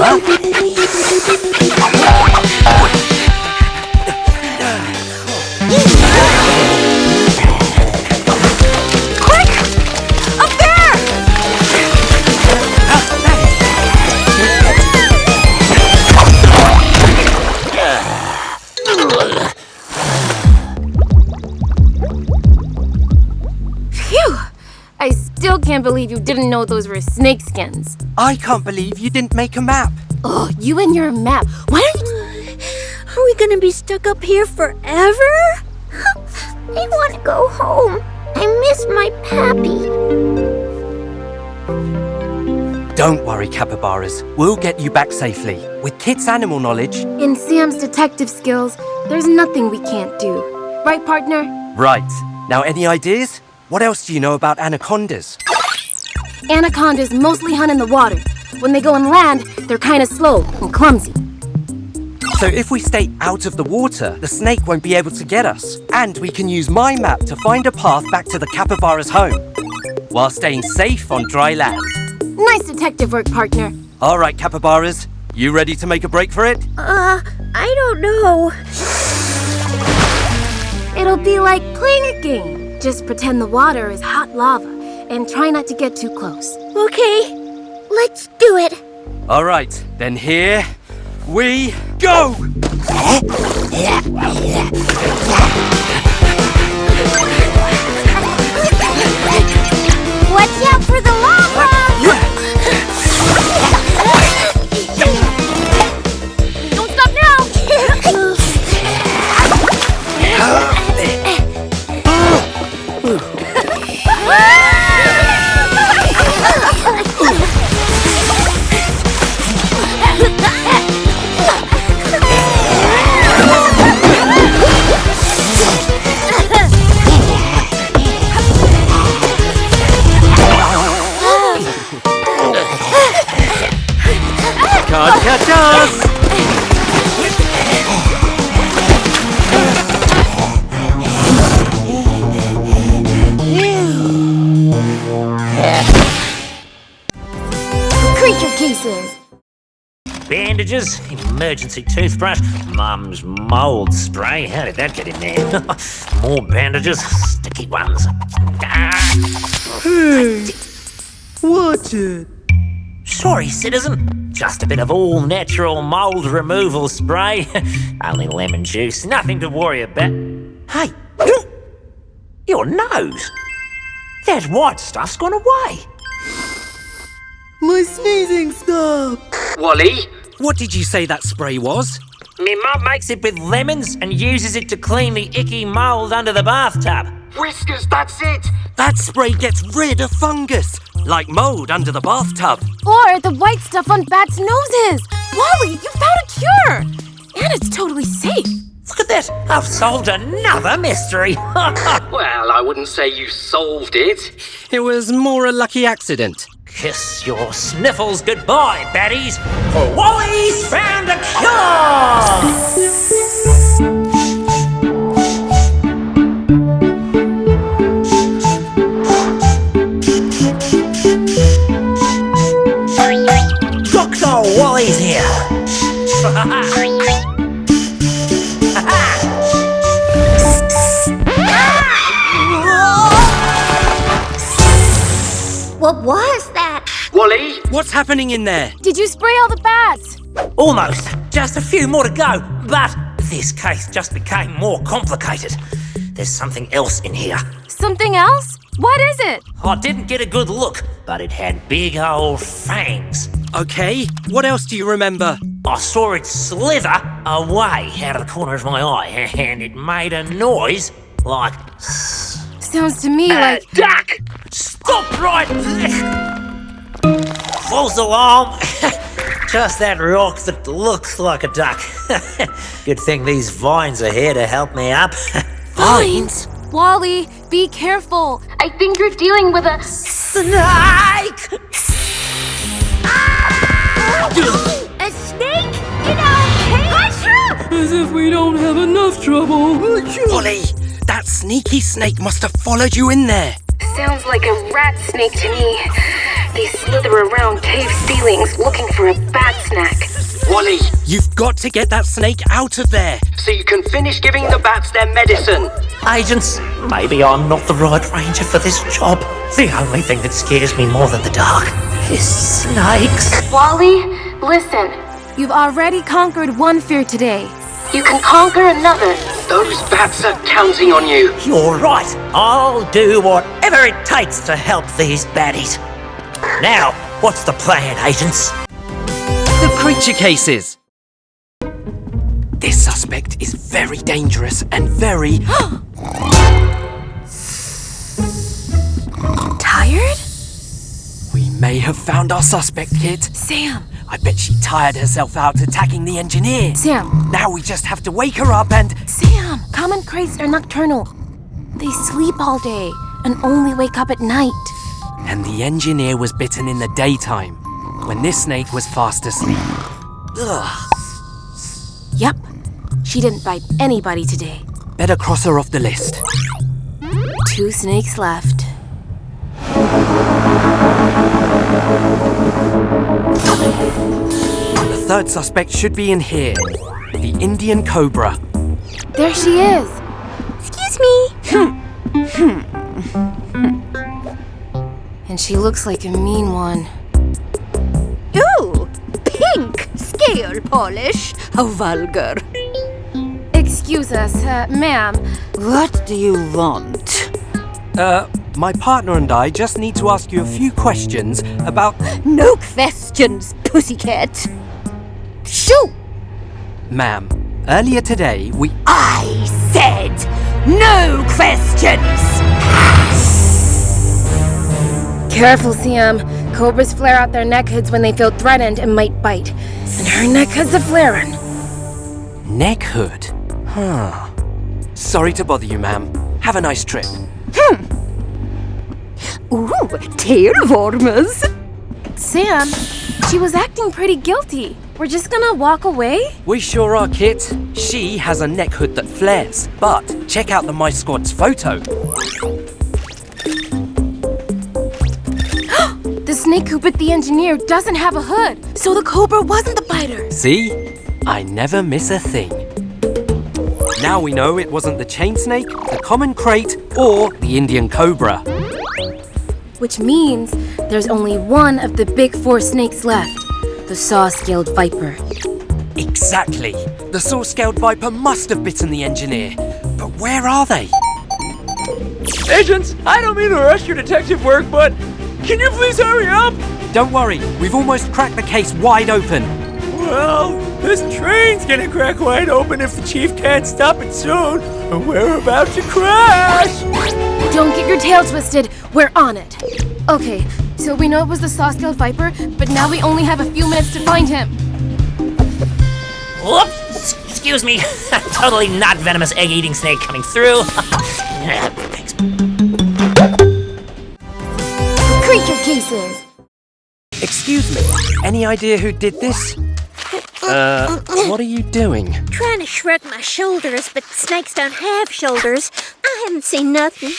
Quick! Up there! Phew! I still can't believe you didn't know those were snake skins. I can't believe you didn't make a map. Oh, you and your map. Why don't you... Are we gonna be stuck up here forever? I want to go home. I miss my pappy. Don't worry, capybaras. We'll get you back safely. With Kit's animal knowledge. In Sam's detective skills, there's nothing we can't do. Right, partner? Right. Now, any ideas? What else do you know about anacondas? Anacondas mostly hunt in the water. When they go on land, they're kind of slow and clumsy. So if we stay out of the water, the snake won't be able to get us. And we can use my map to find a path back to the capybara's home, while staying safe on dry land. Nice detective work, partner. All right, capybaras. You ready to make a break for it? I don't know. It'll be like playing a game. Just pretend the water is hot lava and try not to get too close. Okay, let's do it. All right, then here we go! Watch out for the lava! Don't stop now! Can't catch us! Creature cases. Bandages, emergency toothbrush, Mum's mold spray. How did that get in there? More bandages, sticky ones. Hey, watch it. Sorry, citizen. Just a bit of all-natural mold removal spray. Only lemon juice, nothing to worry about. Hey, your nose. That white stuff's gone away. My sneezing stopped. Wally, what did you say that spray was? Me mum makes it with lemons and uses it to clean the icky mold under the bathtub. Whiskers, that's it! That spray gets rid of fungus, like mold under the bathtub. Or the white stuff on bats' noses. Wally, you found a cure! And it's totally safe. Look at that! I've solved another mystery! Well, I wouldn't say you solved it. It was more a lucky accident. Kiss your sniffles goodbye, baddies! For Wally's found a cure! Dr. Wally's here! What was that? Wally, what's happening in there? Did you spray all the bats? Almost. Just a few more to go. But this case just became more complicated. There's something else in here. Something else? What is it? I didn't get a good look, but it had big old fangs. Okay, what else do you remember? I saw it slither away out of the corner of my eye, and it made a noise like... Sounds to me like... duck! Stop right there! False alarm! Just that rock that looks like a duck. Good thing these vines are here to help me up. Vines? Wally, be careful. I think you're dealing with a... Snake! A snake in our cage? As if we don't have enough trouble. Wally, that sneaky snake must have followed you in there. Sounds like a rat snake to me. They slither around cave ceilings looking for a bat snack. Wally, you've got to get that snake out of there so you can finish giving the bats their medicine. Agents, maybe I'm not the right ranger for this job. The only thing that scares me more than the dark is snakes. Wally, listen. You've already conquered one fear today. You can conquer another. Those bats are counting on you. You're right. I'll do whatever it takes to help these baddies. Now, what's the plan, agents? The creature cases. This suspect is very dangerous and very... Tired? We may have found our suspect, Kit. Sam. I bet she tired herself out attacking the engineer. Sam. Now we just have to wake her up and... Sam, common crates are nocturnal. They sleep all day and only wake up at night. And the engineer was bitten in the daytime, when this snake was fast asleep. Ugh. Yep. She didn't bite anybody today. Better cross her off the list. 2 snakes left. The third suspect should be in here. The Indian cobra. There she is. Excuse me. And she looks like a mean one. Ooh, pink scale polish. How vulgar. Excuse us, ma'am. What do you want? My partner and I just need to ask you a few questions about... No questions, pussycat. Shoo! Ma'am, earlier today we... I said no questions! Careful, Sam. Cobras flare out their neck hoods when they feel threatened and might bite. And her neck has a flaring. Neck hood? Huh. Sorry to bother you, ma'am. Have a nice trip. Ooh, tail warmers. Sam, she was acting pretty guilty. We're just gonna walk away? We sure are, Kit. She has a neck hood that flares. But check out the My Squad's photo. The snake who bit the engineer doesn't have a hood, so the cobra wasn't the biter. See? I never miss a thing. Now we know it wasn't the chain snake, the common crate, or the Indian cobra. Which means there's only one of the big 4 snakes left, the saw-scaled viper. Exactly. The saw-scaled viper must have bitten the engineer. But where are they? Agents, I don't mean to rush your detective work, but can you please hurry up? Don't worry, we've almost cracked the case wide open. Well, this train's gonna crack wide open if the chief can't stop it soon, and we're about to crash! Don't get your tail twisted, we're on it. Okay, so we know it was the saw-scaled viper, but now we only have a few minutes to find him. Whoops! Excuse me. Totally not venomous egg-eating snake coming through. Thanks. Creature cases! Excuse me, any idea who did this? What are you doing? Trying to shrug my shoulders, but snakes don't have shoulders. I haven't seen nothing.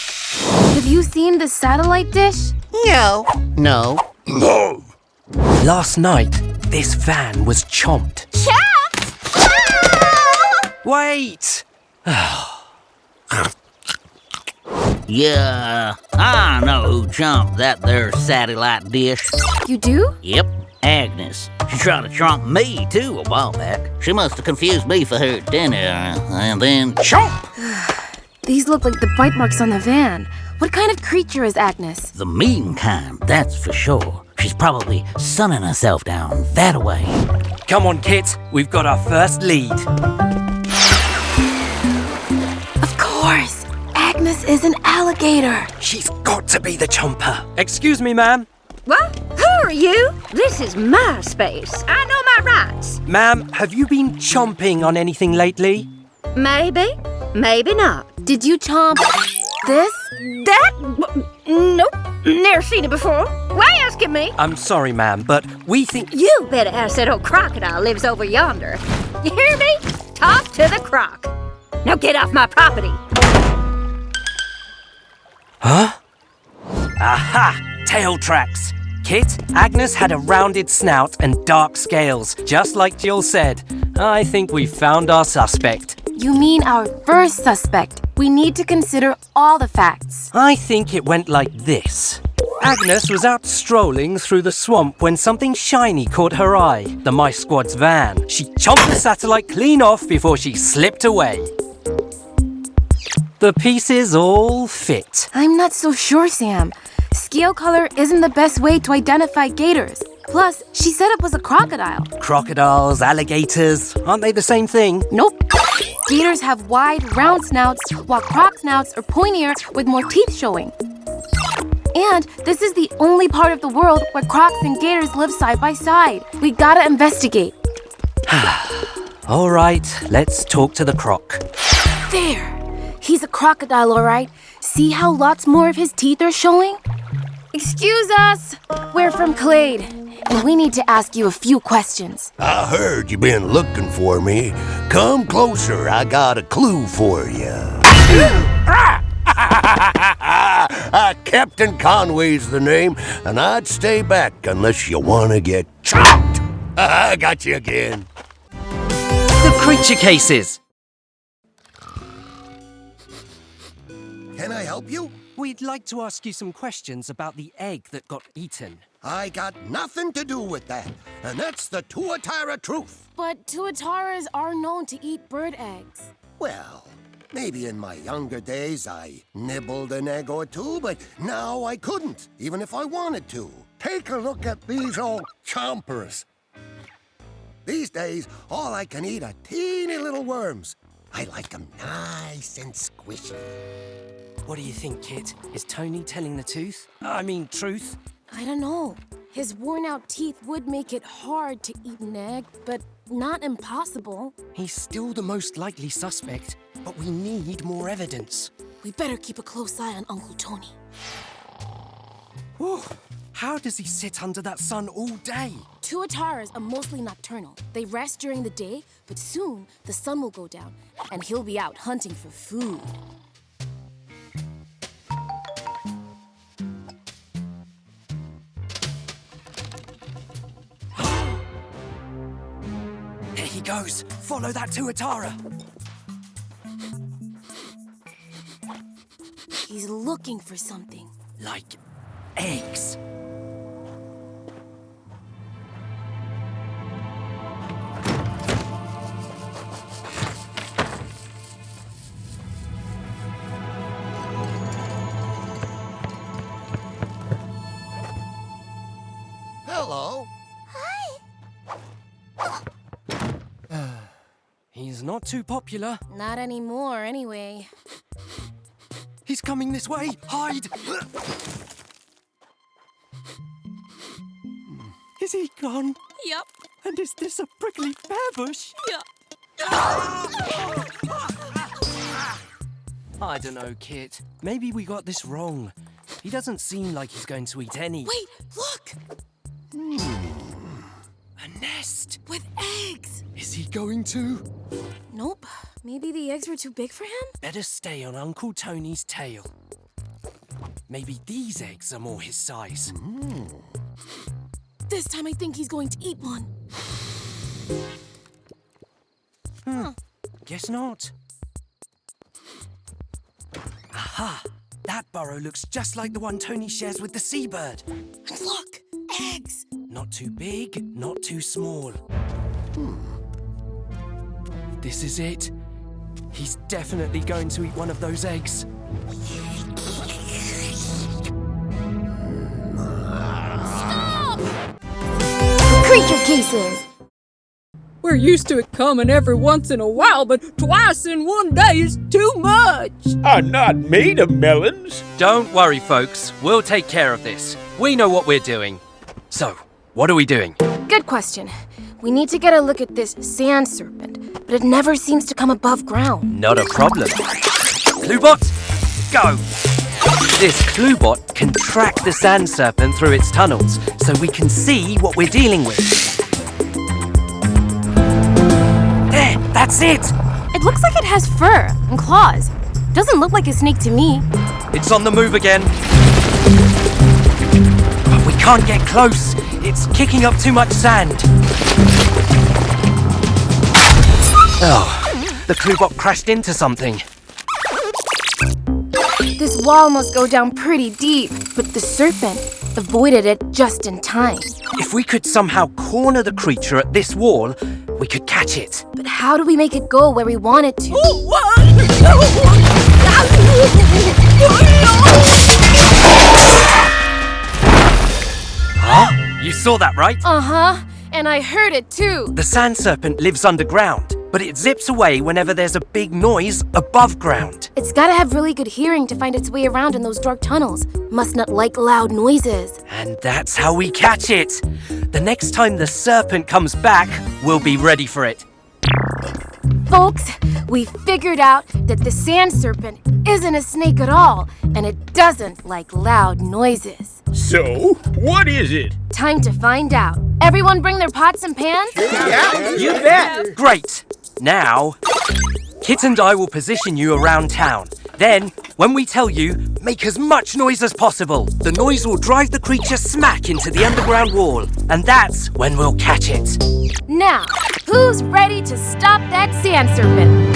Have you seen the satellite dish? No. No. Last night, this van was chomped. Wait! Yeah, I know who chomped that there satellite dish. You do? Yep, Agnes. She tried to chomp me, too, a while back. She must have confused me for her dinner, and then chomp! These look like the bite marks on the van. What kind of creature is Agnes? The mean kind, that's for sure. She's probably sunning herself down that way. Come on, Kit, we've got our first lead. Of course! Agnes is an alligator. She's got to be the chomper. Excuse me, ma'am. What? Who are you? This is my space. I know my rights. Ma'am, have you been chomping on anything lately? Maybe, maybe not. Did you chomp this? That? Nope. Never seen it before. Why asking me? I'm sorry, ma'am, but we think... You better ask that old crocodile lives over yonder. You hear me? Talk to the croc. Now get off my property. Huh? Aha! Tail tracks. Kit, Agnes had a rounded snout and dark scales, just like Jill said. I think we've found our suspect. You mean our first suspect? We need to consider all the facts. I think it went like this. Agnes was out strolling through the swamp when something shiny caught her eye, the Mice Squad's van. She chomped the satellite clean off before she slipped away. The pieces all fit. I'm not so sure, Sam. Scale color isn't the best way to identify gators. Plus, she said it was a crocodile. Crocodiles, alligators, aren't they the same thing? Nope. Gators have wide, round snouts, while croc snouts are pointier with more teeth showing. And this is the only part of the world where crocs and gators live side by side. We gotta investigate. All right, let's talk to the croc. There! He's a crocodile, all right. See how lots more of his teeth are showing? Excuse us! We're from Clade, and we need to ask you a few questions. I heard you been looking for me. Come closer, I got a clue for you. Captain Conway's the name, and I'd stay back unless you want to get chopped. I got you again. The creature cases. Can I help you? We'd like to ask you some questions about the egg that got eaten. I got nothing to do with that, and that's the Tuatara truth. But tuataras are known to eat bird eggs. Well, maybe in my younger days I nibbled an egg or two, but now I couldn't, even if I wanted to. Take a look at these old chompers. These days, all I can eat are teeny little worms. I like them nice and squishy. What do you think, Kit? Is Tony telling the truth? I don't know. His worn-out teeth would make it hard to eat an egg, but not impossible. He's still the most likely suspect, but we need more evidence. We better keep a close eye on Uncle Tony. Whew. How does he sit under that sun all day? Tuataras are mostly nocturnal. They rest during the day, but soon the sun will go down, and he'll be out hunting for food. There he goes. Follow that Tuatara. He's looking for something. Like eggs. Hello. He's not too popular. Not anymore, anyway. He's coming this way. Hide! Is he gone? Yep. And is this a prickly pear bush? Yeah. I don't know, Kit. Maybe we got this wrong. He doesn't seem like he's going to eat any. Wait, look! A nest. With eggs! Is he going to? Nope. Maybe the eggs were too big for him? Better stay on Uncle Tony's tail. Maybe these eggs are more his size. This time I think he's going to eat one. Guess not. Aha! That burrow looks just like the one Tony shares with the seabird. And look! Eggs! Not too big, not too small. This is it. He's definitely going to eat one of those eggs. Stop! Creature cases! We're used to it coming every once in a while, but twice in one day is too much. I'm not made of melons. Don't worry, folks. We'll take care of this. We know what we're doing. So, what are we doing? Good question. We need to get a look at this sand serpent, but it never seems to come above ground. Not a problem. Cluebot, go! This Cluebot can track the sand serpent through its tunnels, so we can see what we're dealing with. There, that's it! It looks like it has fur and claws. Doesn't look like a snake to me. It's on the move again. But we can't get close. It's kicking up too much sand. Oh, the Cluebot crashed into something. This wall must go down pretty deep, but the serpent avoided it just in time. If we could somehow corner the creature at this wall, we could catch it. But how do we make it go where we want it to? Huh? You saw that, right? Uh-huh, and I heard it too. The sand serpent lives underground, but it zips away whenever there's a big noise above ground. It's gotta have really good hearing to find its way around in those dark tunnels. Must not like loud noises. And that's how we catch it. The next time the serpent comes back, we'll be ready for it. Folks, we figured out that the sand serpent isn't a snake at all, and it doesn't like loud noises. So, what is it? Time to find out. Everyone bring their pots and pans? Yeah, you bet. Great. Now, Kit and I will position you around town. Then, when we tell you, make as much noise as possible. The noise will drive the creature smack into the underground wall, and that's when we'll catch it. Now, who's ready to stop that sand serpent?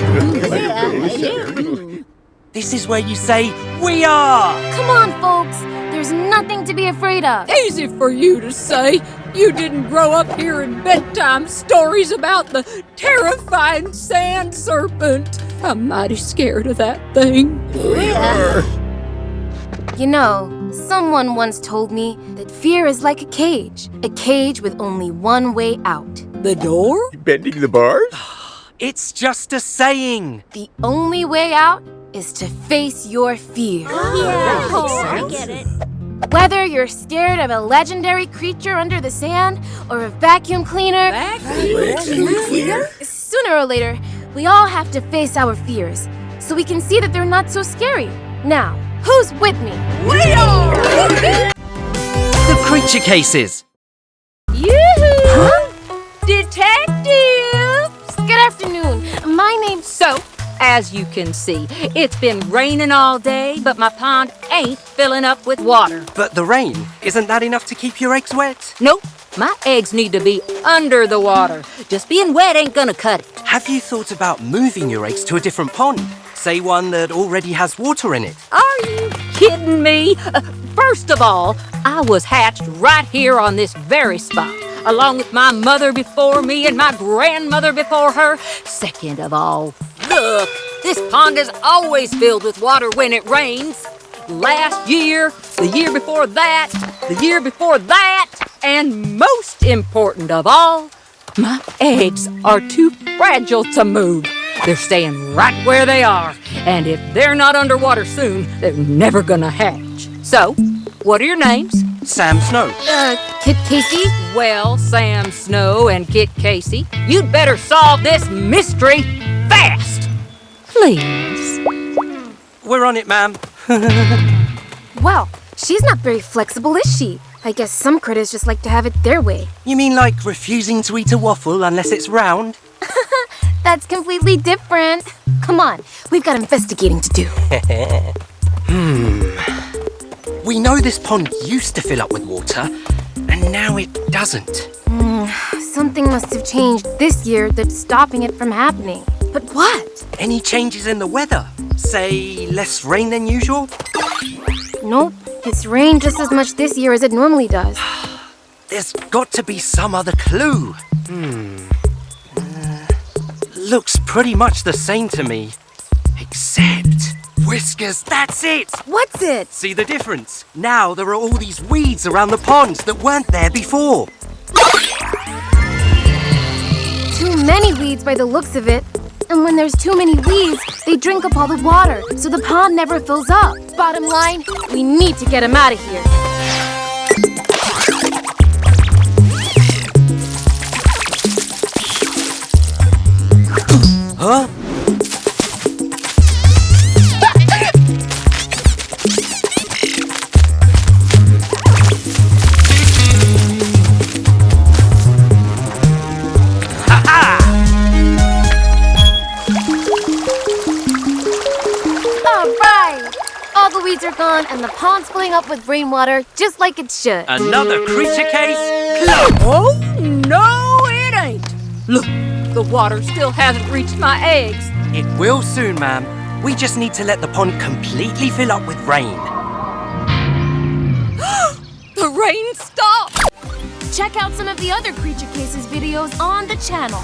This is where you say, "We are!" Come on, folks. There's nothing to be afraid of. Easy for you to say. You didn't grow up hearing bedtime stories about the terrifying sand serpent. I'm mighty scared of that thing. You know, someone once told me that fear is like a cage with only one way out. The door? Bending the bars? It's just a saying. The only way out is to face your fear. I get it. Whether you're scared of a legendary creature under the sand or a vacuum cleaner, sooner or later, we all have to face our fears so we can see that they're not so scary. Now, who's with me? We are! The creature cases. Yoo-hoo! Detectives! Good afternoon. My name's As you can see, it's been raining all day, but my pond ain't filling up with water. But the rain, isn't that enough to keep your eggs wet? Nope, my eggs need to be under the water. Just being wet ain't gonna cut it. Have you thought about moving your eggs to a different pond? Say one that already has water in it. Are you kidding me? First of all, I was hatched right here on this very spot, along with my mother before me and my grandmother before her. Second of all, look, this pond is always filled with water when it rains. Last year, the year before that, the year before that, and most important of all, my eggs are too fragile to move. They're staying right where they are, and if they're not underwater soon, they're never gonna hatch. So, what are your names? Sam Snow. Kit Casey. Well, Sam Snow and Kit Casey, you'd better solve this mystery fast. Please. We're on it, ma'am. Wow, she's not very flexible, is she? I guess some critters just like to have it their way. You mean like refusing to eat a waffle unless it's round? That's completely different. Come on, we've got investigating to do. We know this pond used to fill up with water, and now it doesn't. Something must have changed this year that's stopping it from happening. But what? Any changes in the weather? Say, less rain than usual? Nope, it's rained just as much this year as it normally does. There's got to be some other clue. Looks pretty much the same to me. Except... whiskers, that's it! What's it? See the difference? Now there are all these weeds around the pond that weren't there before. Too many weeds by the looks of it. And when there's too many weeds, they drink up all the water, so the pond never fills up. Bottom line, we need to get them out of here. Huh? weeds are gone and the pond's filling up with rainwater just like it should. Another creature case? Close! Oh, no, it ain't. Look, the water still hasn't reached my eggs. It will soon, ma'am. We just need to let the pond completely fill up with rain. The rain stopped. Check out some of the other Creature Cases videos on the channel.